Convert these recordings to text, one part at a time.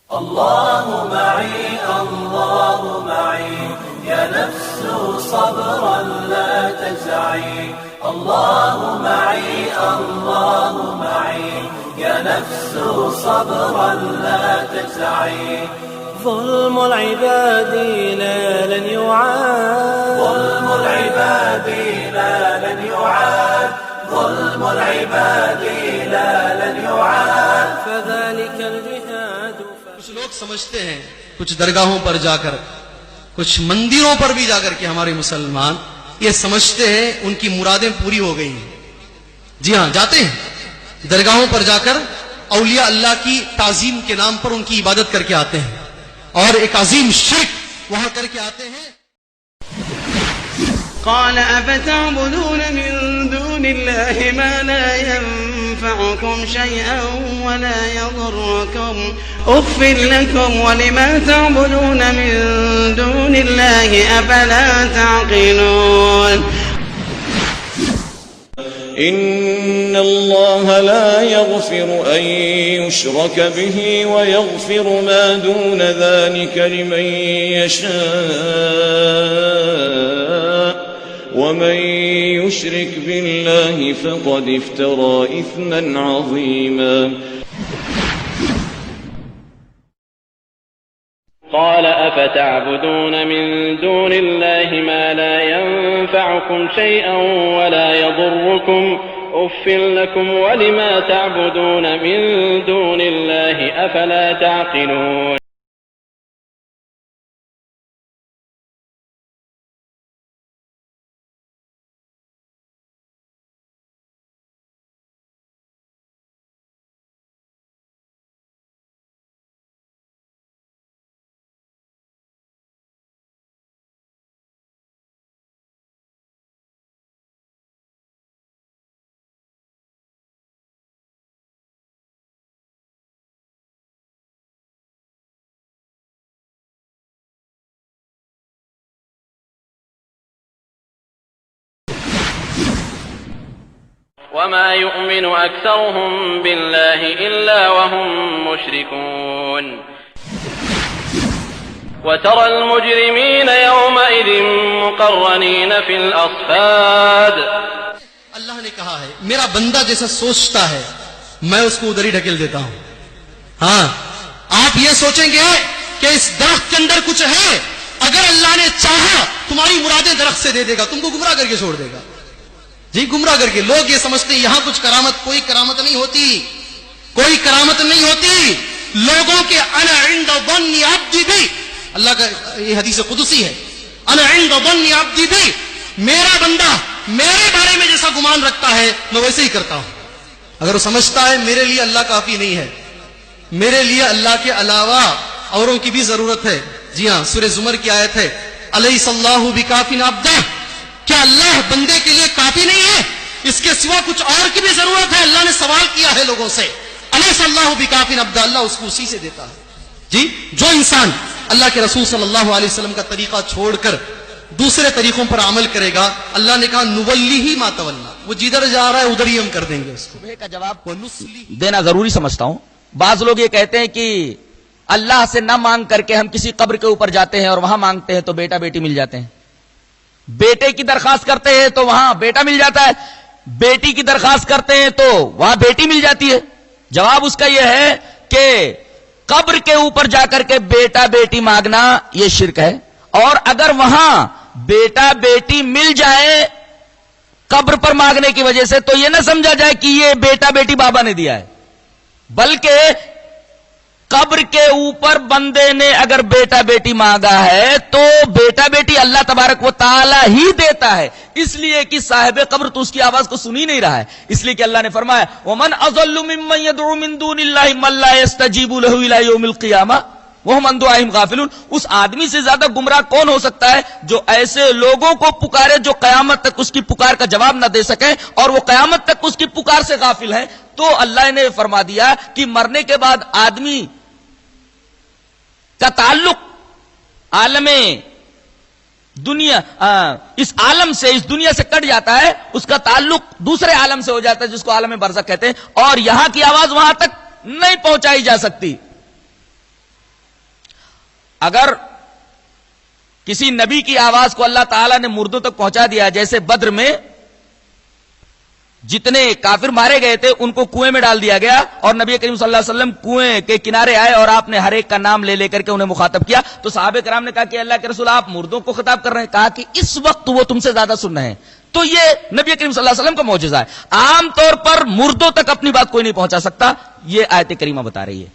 الله معي الله معي يا نفس صبرا لا تجزعي الله معي الله معي يا نفس صبرا لا تجزعي ظلم العباد لا لن يعاد ظلم العباد لا لن يعاد ظلم العباد لا لن يعاد فذلك الجهاد. کچھ لوگ سمجھتے ہیں کچھ درگاہوں پر جا کر کچھ مندروں پر بھی جا کر کے ہمارے مسلمان یہ سمجھتے ہیں ان کی مرادیں پوری ہو گئی ہیں. جی ہاں، جاتے ہیں درگاہوں پر جا کر اولیاء اللہ کی تعظیم کے نام پر ان کی عبادت کر کے آتے ہیں اور ایک عظیم شرک وہاں کر کے آتے ہیں. قال أفتعبدون من دون الله ما لا ينفعكم شيئا ولا يضركم أف لكم ولما تعبدون من دون الله أفلا تعقلون. إن الله لا يغفر أن يشرك به ويغفر ما دون ذلك لمن يشاء ومن يشرك بالله فقد افترى إثما عظيما. قال أفتعبدون من دون الله ما لا ينفعكم شيئا ولا يضركم أف لكم ولما تعبدون من دون الله أفلا تعقلون. وما يؤمن أكثرهم بالله إلا وهم مشركون وترى المجرمين يومئذ مقرنين في الأصفاد. اللہ نے کہا ہے میرا بندہ جیسا سوچتا ہے میں اس کو ادھر ہی ڈھکیل دیتا ہوں. ہاں، آپ یہ سوچیں گے کہ اس درخت کے اندر کچھ ہے، اگر اللہ نے چاہا تمہاری مرادیں درخت سے دے دے گا، تم کو گمراہ کر کے چھوڑ دے گا. جی، گمراہ کر کے. لوگ یہ سمجھتے ہیں یہاں کچھ کرامت، کوئی کرامت نہیں ہوتی، کوئی کرامت نہیں ہوتی. لوگوں کے انا عند ظن عبدی بھی، اللہ کا یہ حدیث قدسی ہے، انا عند ظن عبدی بھی، میرا بندہ میرے بارے میں جیسا گمان رکھتا ہے میں ویسے ہی کرتا ہوں. اگر وہ سمجھتا ہے میرے لیے اللہ کافی نہیں ہے، میرے لیے اللہ کے علاوہ اوروں کی بھی ضرورت ہے. جی ہاں، سورہ زمر کی آیت ہے الیس اللہ بکاف عبدہ، کیا اللہ بندے کے لیے کافی نہیں ہے، اس کے سوا کچھ اور کی بھی ضرورت ہے. اللہ نے سوال کیا ہے لوگوں سے، الیس اللہ بکاف عبدہ، اللہ اس کو اسی سے دیتا ہے. جی، جو انسان اللہ کے رسول صلی اللہ علیہ وسلم کا طریقہ چھوڑ کر دوسرے طریقوں پر عمل کرے گا، اللہ نے کہا نولی ما تولا، وہ جدھر جا رہا ہے ادھر ہی ہم کر دیں گے اس کو. کا جواب دینا ضروری سمجھتا ہوں. بعض لوگ یہ کہتے ہیں کہ اللہ سے نہ مانگ کر کے ہم کسی قبر کے اوپر جاتے ہیں اور وہاں مانگتے ہیں تو بیٹا بیٹی مل جاتے ہیں، بیٹے کی درخواست کرتے ہیں تو وہاں بیٹا مل جاتا ہے، بیٹی کی درخواست کرتے ہیں تو وہاں بیٹی مل جاتی ہے. جواب اس کا یہ ہے کہ قبر کے اوپر جا کر کے بیٹا بیٹی مانگنا یہ شرک ہے، اور اگر وہاں بیٹا بیٹی مل جائے قبر پر مانگنے کی وجہ سے تو یہ نہ سمجھا جائے کہ یہ بیٹا بیٹی بابا نے دیا ہے، بلکہ قبر کے اوپر بندے نے اگر بیٹا بیٹی مانگا ہے تو بیٹا بیٹی اللہ تبارک و تعالی ہی دیتا ہے، اس لیے کہ صاحب قبر تو اس کی آواز کو سن ہی نہیں رہا ہے. اس لیے کہ اللہ نے فرمایا وَمَنْ أَضَلُّ مِمَّنْ يَدْعُو مِن دُونِ اللَّهِ مَن لَّا يَسْتَجِيبُ لَهُ إِلَى يَوْمِ الْقِيَامَةِ وَهُمْ عَن دُعَائِهِمْ غَافِلُونَ. اس آدمی سے زیادہ گمراہ کون ہو سکتا ہے جو ایسے لوگوں کو پکارے جو قیامت تک اس کی پکار کا جواب نہ دے سکیں اور وہ قیامت تک اس کی پکار سے غافل ہیں. تو اللہ نے فرما دیا کہ مرنے کے بعد آدمی کا تعلق عالم دنیا اس عالم سے، اس دنیا سے کٹ جاتا ہے، اس کا تعلق دوسرے عالم سے ہو جاتا ہے جس کو عالم برزخ کہتے ہیں، اور یہاں کی آواز وہاں تک نہیں پہنچائی جا سکتی. اگر کسی نبی کی آواز کو اللہ تعالیٰ نے مردوں تک پہنچا دیا، جیسے بدر میں جتنے کافر مارے گئے تھے ان کو کنویں میں ڈال دیا گیا، اور نبی کریم صلی اللہ علیہ وسلم کنویں کے کنارے آئے اور آپ نے ہر ایک کا نام لے لے کر کے انہیں مخاطب کیا، تو صحابہ کرام نے کہا کہ اللہ کے رسول آپ مردوں کو خطاب کر رہے ہیں؟ کہا کہ اس وقت وہ تم سے زیادہ سن رہے ہیں۔ تو یہ نبی کریم صلی اللہ علیہ وسلم کا معجزہ ہے، عام طور پر مردوں تک اپنی بات کوئی نہیں پہنچا سکتا، یہ آیت کریمہ بتا رہی ہے۔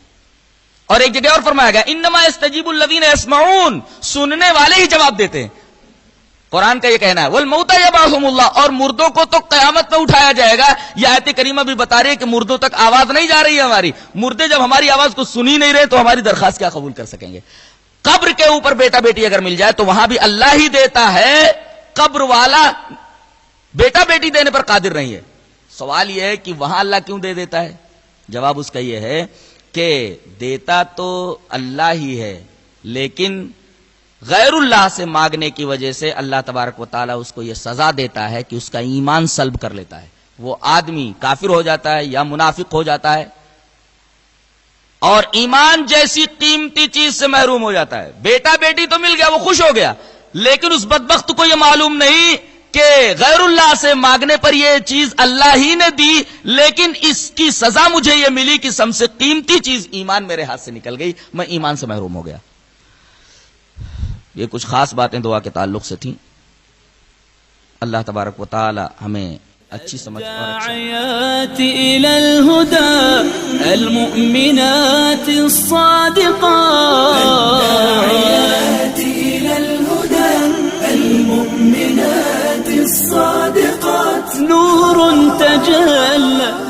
اور ایک جگہ اور فرمایا گیا انما یستجیب الذین یسمعون، سننے والے ہی جواب دیتے ہیں، قرآن کا یہ کہنا ہے۔ والموتى یبعثھم اللہ، اور مردوں کو تو قیامت میں اٹھایا جائے گا۔ یہ آیت کریمہ بھی بتا رہی ہے کہ مردوں تک آواز نہیں جا رہی ہے ہماری، مردے جب ہماری آواز کو سن ہی نہیں رہے تو ہماری درخواست کیا قبول کر سکیں گے؟ قبر کے اوپر بیٹا بیٹی اگر مل جائے تو وہاں بھی اللہ ہی دیتا ہے، قبر والا بیٹا بیٹی دینے پر قادر نہیں ہے۔ سوال یہ ہے کہ وہاں اللہ کیوں دے دیتا ہے؟ جواب اس کا یہ ہے کہ دیتا تو اللہ ہی ہے، لیکن غیر اللہ سے مانگنے کی وجہ سے اللہ تبارک و تعالیٰ اس کو یہ سزا دیتا ہے کہ اس کا ایمان سلب کر لیتا ہے، وہ آدمی کافر ہو جاتا ہے یا منافق ہو جاتا ہے اور ایمان جیسی قیمتی چیز سے محروم ہو جاتا ہے۔ بیٹا بیٹی تو مل گیا، وہ خوش ہو گیا، لیکن اس بدبخت کو یہ معلوم نہیں کہ غیر اللہ سے مانگنے پر یہ چیز اللہ ہی نے دی، لیکن اس کی سزا مجھے یہ ملی کہ سب سے قیمتی چیز ایمان میرے ہاتھ سے نکل گئی، میں ایمان سے محروم ہو گیا۔ یہ کچھ خاص باتیں دعا کے تعلق سے تھیں۔ اللہ تبارک و تعالی ہمیں اچھی سمجھ الداعيات إلى الهدى المؤمنات الصادقات، الداعيات إلى الهدى المؤمنات الصادقات، نور تجلى